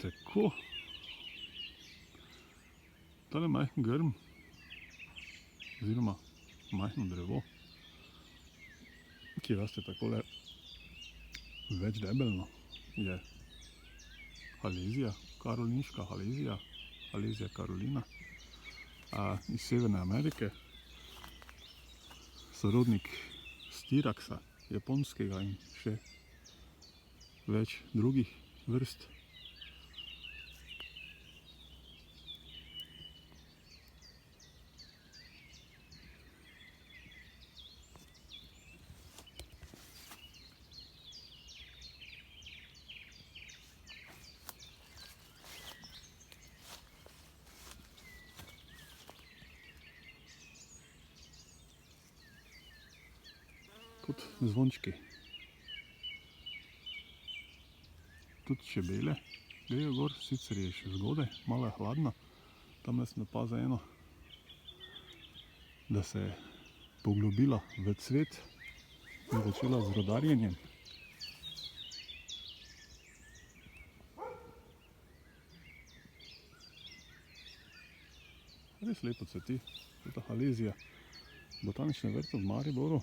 tako. Tale majhen grm, oziroma majhno drevo, ki raste takole več debelno, je halezija, karolinška halezija, halezija karolina iz Severne Amerike, sorodnik stiraksa, japonskega in še več drugih vrst. Kot zvončki. Tudi čebele grejo gor, sicer je še zgodaj, malo je hladno. Tamle sem opazil eno, da se je poglobila v cvet in začela z rodarjenjem. Res lepo cveti, ta halezija. Botanični vrt v Mariboru,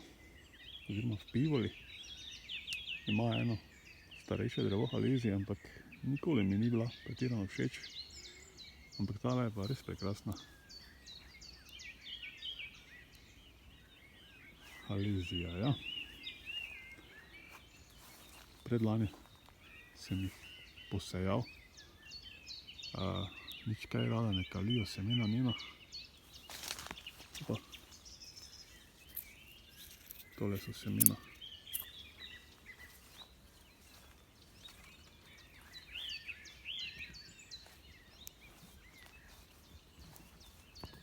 oziroma v Pivoli, ima eno starejše drevo halezije, ampak nikoli mi ni bila pretirano všeč. Ampak tale je pa res prekrasna. Halezija, ja. Predlani sem jih posejal. Nič kaj rada ne kalijo semena njena. Tole so semena.